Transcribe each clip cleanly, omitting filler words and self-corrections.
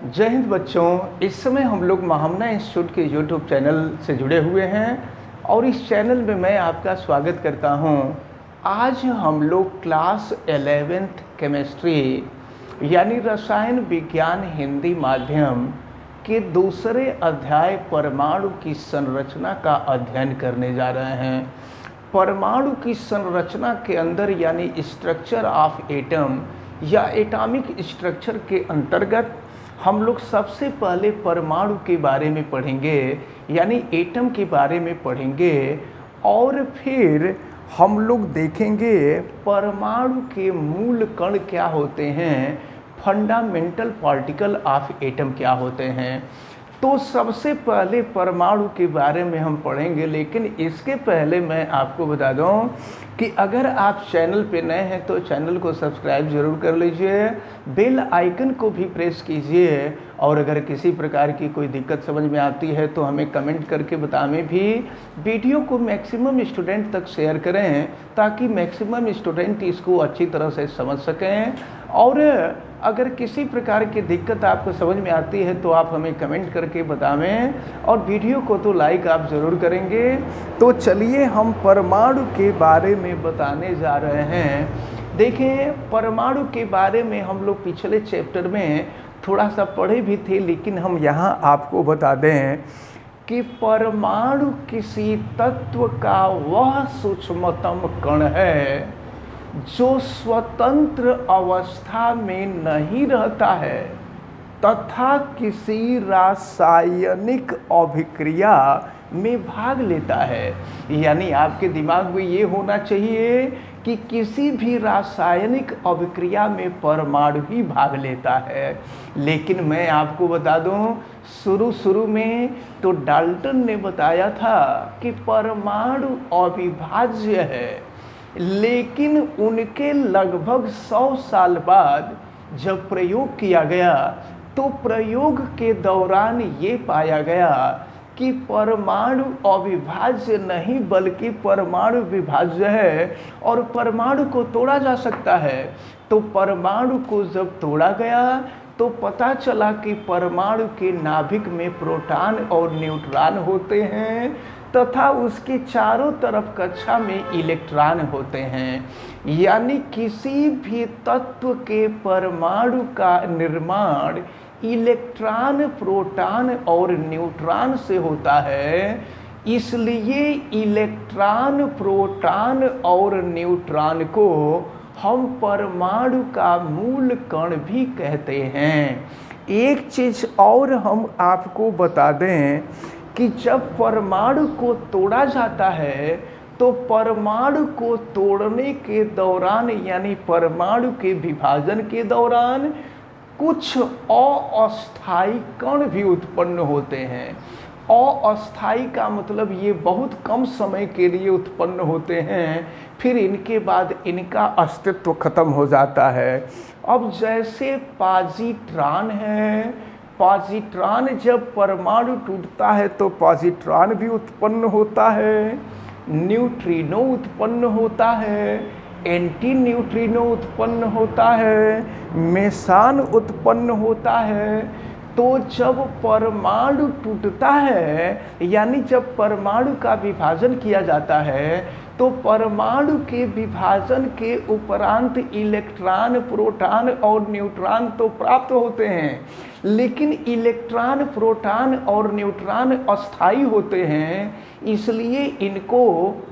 जय हिंद बच्चों। इस समय हम लोग महामना इंस्टीट्यूट के यूट्यूब चैनल से जुड़े हुए हैं और इस चैनल में मैं आपका स्वागत करता हूं। आज हम लोग क्लास 11th केमिस्ट्री यानी रसायन विज्ञान हिंदी माध्यम के दूसरे अध्याय परमाणु की संरचना का अध्ययन करने जा रहे हैं। परमाणु की संरचना के अंदर यानी स्ट्रक्चर ऑफ एटम या एटॉमिक स्ट्रक्चर के अंतर्गत हम लोग सबसे पहले परमाणु के बारे में पढ़ेंगे यानी एटम के बारे में पढ़ेंगे और फिर हम लोग देखेंगे परमाणु के मूल कण क्या होते हैं, फंडामेंटल पार्टिकल ऑफ एटम क्या होते हैं। तो सबसे पहले परमाणु के बारे में हम पढ़ेंगे, लेकिन इसके पहले मैं आपको बता दूं कि अगर आप चैनल पे नए हैं तो चैनल को सब्सक्राइब जरूर कर लीजिए, बेल आइकन को भी प्रेस कीजिए और अगर किसी प्रकार की कोई दिक्कत समझ में आती है तो हमें कमेंट करके बताएं भी। वीडियो को मैक्सिमम स्टूडेंट तक शेयर करें ताकि मैक्सिमम स्टूडेंट इसको अच्छी तरह से समझ सकें और अगर किसी प्रकार की दिक्कत आपको समझ में आती है तो आप हमें कमेंट करके बतावें और वीडियो को तो लाइक आप ज़रूर करेंगे। तो चलिए हम परमाणु के बारे में बताने जा रहे हैं। देखें, परमाणु के बारे में हम लोग पिछले चैप्टर में थोड़ा सा पढ़े भी थे, लेकिन हम यहाँ आपको बता दें कि परमाणु किसी तत्व का वह सूक्ष्मतम कण है जो स्वतंत्र अवस्था में नहीं रहता है तथा किसी रासायनिक अभिक्रिया में भाग लेता है। यानी आपके दिमाग में ये होना चाहिए कि किसी भी रासायनिक अभिक्रिया में परमाणु ही भाग लेता है। लेकिन मैं आपको बता दूं, शुरू में तो डाल्टन ने बताया था कि परमाणु अविभाज्य है, लेकिन उनके लगभग 100 साल बाद जब प्रयोग किया गया तो प्रयोग के दौरान ये पाया गया कि परमाणु अविभाज्य नहीं बल्कि परमाणु विभाज्य है और परमाणु को तोड़ा जा सकता है। तो परमाणु को जब तोड़ा गया तो पता चला कि परमाणु के नाभिक में प्रोटॉन और न्यूट्रॉन होते हैं तथा उसके चारों तरफ कक्षा में इलेक्ट्रॉन होते हैं। यानी किसी भी तत्व के परमाणु का निर्माण इलेक्ट्रॉन, प्रोटॉन और न्यूट्रॉन से होता है। इसलिए इलेक्ट्रॉन, प्रोटॉन और न्यूट्रॉन को हम परमाणु का मूल कण भी कहते हैं। एक चीज़ और हम आपको बता दें कि जब परमाणु को तोड़ा जाता है तो परमाणु को तोड़ने के दौरान यानी परमाणु के विभाजन के दौरान कुछ अस्थायी कण भी उत्पन्न होते हैं। अस्थायी का मतलब ये बहुत कम समय के लिए उत्पन्न होते हैं, फिर इनके बाद इनका अस्तित्व खत्म हो जाता है। अब जैसे पॉजिट्रॉन है, पॉजिट्रॉन जब परमाणु टूटता है तो पॉजिट्रॉन भी उत्पन्न होता है, न्यूट्रिनो उत्पन्न होता है, एंटी न्यूट्रिनो उत्पन्न होता है, मेसान उत्पन्न होता है। तो जब परमाणु टूटता है यानी जब परमाणु का विभाजन किया जाता है तो परमाणु के विभाजन के उपरांत इलेक्ट्रॉन, प्रोटॉन और न्यूट्रॉन तो प्राप्त होते हैं, लेकिन इलेक्ट्रॉन, प्रोटॉन और न्यूट्रॉन अस्थायी होते हैं, इसलिए इनको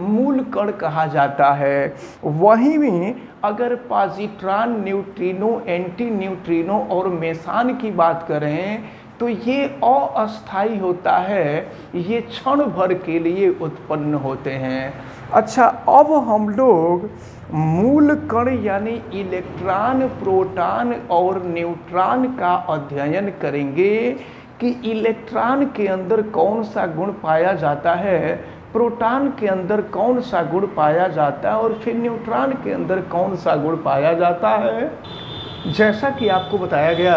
मूल कण कहा जाता है। वहीं में अगर पॉजिट्रॉन, न्यूट्रिनो, एंटी न्यूट्रिनो और मेसान की बात करें तो ये अस्थायी होता है, ये क्षण भर के लिए उत्पन्न होते हैं। अच्छा, अब हम लोग मूल कण यानी इलेक्ट्रॉन, प्रोटॉन और न्यूट्रॉन का अध्ययन करेंगे कि इलेक्ट्रॉन के अंदर कौन सा गुण पाया जाता है, प्रोटॉन के अंदर कौन सा गुण पाया जाता है और फिर न्यूट्रॉन के अंदर कौन सा गुण पाया जाता है। जैसा कि आपको बताया गया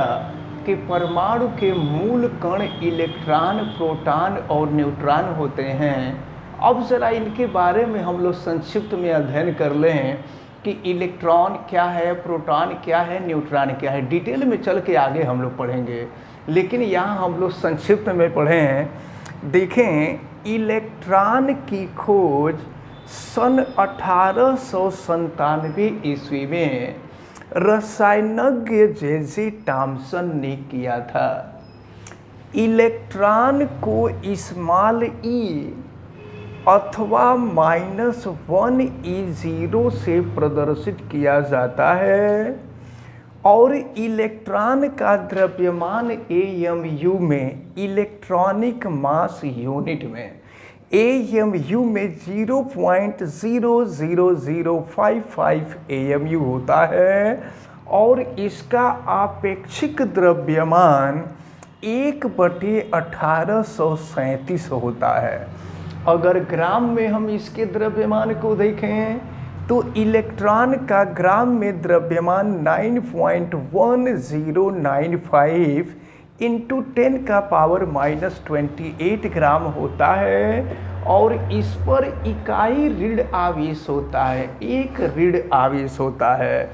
कि परमाणु के मूल कण इलेक्ट्रॉन, प्रोटॉन और न्यूट्रॉन होते हैं। अब ज़रा इनके बारे में हम लोग संक्षिप्त में अध्ययन कर लें कि इलेक्ट्रॉन क्या है, प्रोटॉन क्या है, न्यूट्रॉन क्या है। डिटेल में चल के आगे हम लोग पढ़ेंगे, लेकिन यहाँ हम लोग संक्षिप्त में पढ़ें। देखें, इलेक्ट्रॉन की खोज सन 1897 ईस्वी में रसायनज्ञ जे.जे. थॉम्सन ने किया था। इलेक्ट्रॉन को स्मॉल ई अथवा -1 से प्रदर्शित किया जाता है और इलेक्ट्रॉन का द्रव्यमान AMU में, इलेक्ट्रॉनिक मास यूनिट में, AMU में 0.00055 AMU होता है और इसका आपेक्षिक द्रव्यमान 1/1837 होता है। अगर ग्राम में हम इसके द्रव्यमान को देखें तो इलेक्ट्रॉन का ग्राम में द्रव्यमान 9.1095 इंटू 10⁻⁻28 ग्राम होता है और इस पर इकाई ऋण आवेश होता है, एक ऋण आवेश होता है।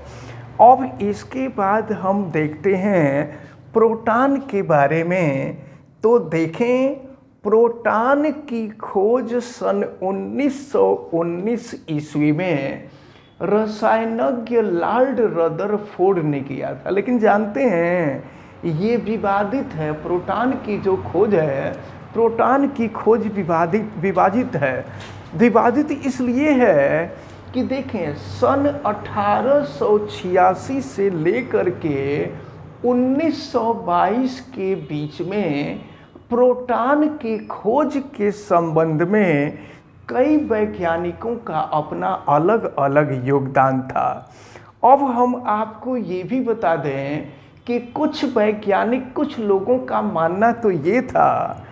अब इसके बाद हम देखते हैं प्रोटॉन के बारे में। तो देखें, प्रोटॉन की खोज सन 1919 ईस्वी में रसायनज्ञ लॉर्ड रदरफोर्ड ने किया था। लेकिन जानते हैं ये विवादित है, प्रोटॉन की जो खोज है, प्रोटॉन की खोज विवादित है। विवादित इसलिए है कि देखें, सन 1886 से लेकर के 1922 के बीच में प्रोटॉन की खोज के संबंध में कई वैज्ञानिकों का अपना अलग अलग योगदान था। अब हम आपको ये भी बता दें कि कुछ वैज्ञानिक, कुछ लोगों का मानना तो ये था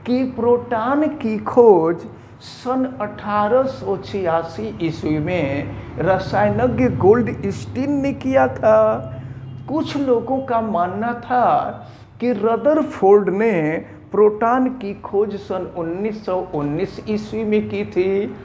कि प्रोटॉन की खोज सन 1886 ईस्वी में रसायनज्ञ गोल्डस्टीन ने किया था। कुछ लोगों का मानना था कि रदरफोर्ड ने प्रोटॉन की खोज सन 1919 ईस्वी में की थी।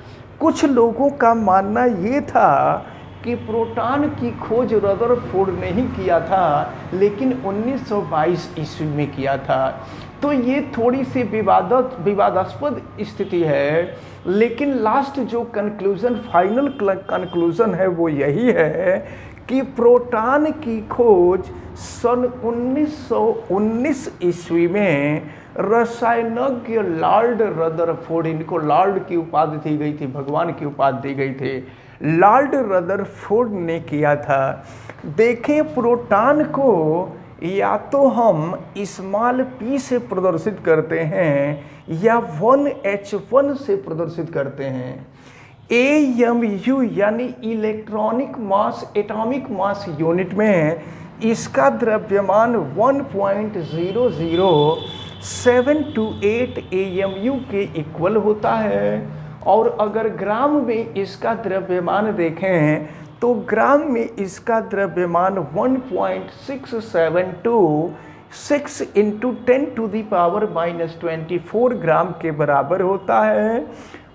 कुछ लोगों का मानना ये था कि प्रोटॉन की खोज रदरफोर्ड ने ही किया था, लेकिन 1922 ईस्वी में किया था। तो ये थोड़ी सी विवादास्पद स्थिति है, लेकिन लास्ट जो कंक्लूजन, फाइनल कंक्लूजन है वो यही है कि प्रोटॉन की खोज सन 1919 ईस्वी में रसायनज्ञ लॉर्ड रदरफोर्ड, इनको लॉर्ड की उपाधि दी गई थी, भगवान की उपाधि दी गई थी, लॉर्ड रदरफोर्ड ने किया था। देखें, प्रोटॉन को या तो हम स्मॉल p से प्रदर्शित करते हैं या 1h1 से प्रदर्शित करते हैं। AMU यानी इलेक्ट्रॉनिक मास, एटॉमिक मास यूनिट में इसका द्रव्यमान 1.00728 AMU के इक्वल होता है और अगर ग्राम में इसका द्रव्यमान देखें तो ग्राम में इसका द्रव्यमान 1.672 इंटू 10⁻⁻24 ग्राम के बराबर होता है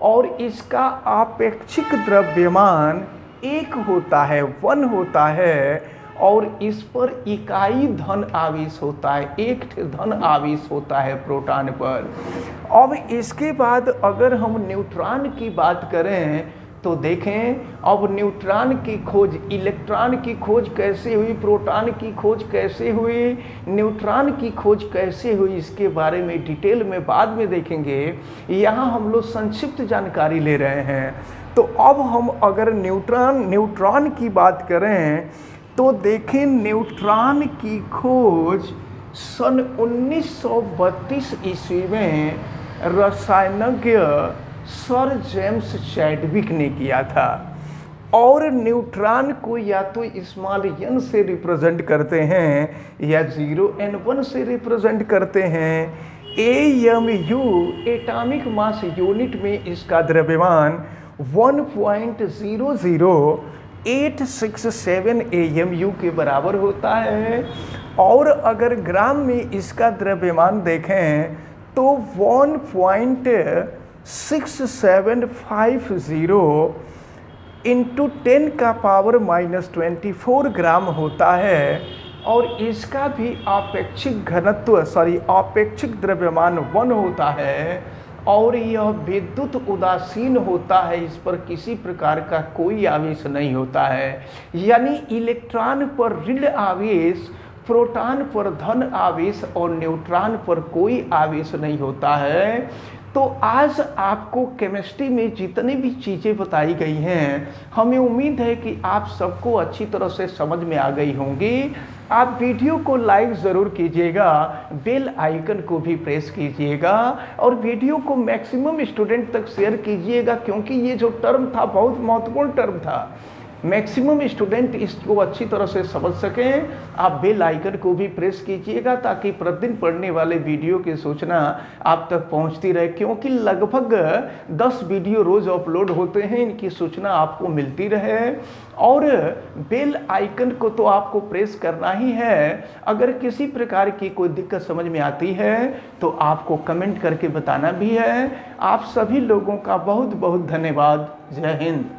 और इसका आपेक्षिक द्रव्यमान 1 होता है, 1 होता है और इस पर इकाई धन आवेश होता है, एक धन आवेश होता है प्रोटॉन पर। अब इसके बाद अगर हम न्यूट्रॉन की बात करें तो देखें, अब न्यूट्रॉन की खोज, इलेक्ट्रॉन की खोज कैसे हुई, प्रोटॉन की खोज कैसे हुई, न्यूट्रॉन की खोज कैसे हुई, इसके बारे में डिटेल में बाद में देखेंगे। यहाँ हम लोग संक्षिप्त जानकारी ले रहे हैं। तो अब हम अगर न्यूट्रॉन की बात करें तो देखें, न्यूट्रॉन की खोज सन 1932 ईस्वी में रसायनज्ञ सर जेम्स चैडविक ने किया था और न्यूट्रॉन को या तो स्मॉल n से रिप्रेजेंट करते हैं या 0n1 से रिप्रेजेंट करते हैं। AMU एटॉमिक मास यूनिट में इसका द्रव्यमान 1.00867 AMU के बराबर होता है और अगर ग्राम में इसका द्रव्यमान देखें तो 1.6750 इंटू 10 का पावर -24 ग्राम होता है और इसका भी आपेक्षिक घनत्व आपेक्षिक द्रव्यमान 1 होता है और यह विद्युत उदासीन होता है, इस पर किसी प्रकार का कोई आवेश नहीं होता है। यानी इलेक्ट्रॉन पर ऋण आवेश, प्रोटॉन पर धन आवेश और न्यूट्रॉन पर कोई आवेश नहीं होता है। तो आज आपको केमिस्ट्री में जितनी भी चीज़ें बताई गई हैं, हमें उम्मीद है कि आप सबको अच्छी तरह से समझ में आ गई होंगी। आप वीडियो को लाइक ज़रूर कीजिएगा, बेल आइकन को भी प्रेस कीजिएगा और वीडियो को मैक्सिमम स्टूडेंट तक शेयर कीजिएगा, क्योंकि ये जो टर्म था बहुत महत्वपूर्ण टर्म था। मैक्सिमम स्टूडेंट इसको अच्छी तरह से समझ सकें। आप बेल आइकन को भी प्रेस कीजिएगा ताकि प्रतिदिन पढ़ने वाले वीडियो की सूचना आप तक पहुंचती रहे, क्योंकि लगभग 10 वीडियो रोज़ अपलोड होते हैं, इनकी सूचना आपको मिलती रहे। और बेल आइकन को तो आपको प्रेस करना ही है। अगर किसी प्रकार की कोई दिक्कत समझ में आती है तो आपको कमेंट करके बताना भी है। आप सभी लोगों का बहुत बहुत धन्यवाद। जय हिंद।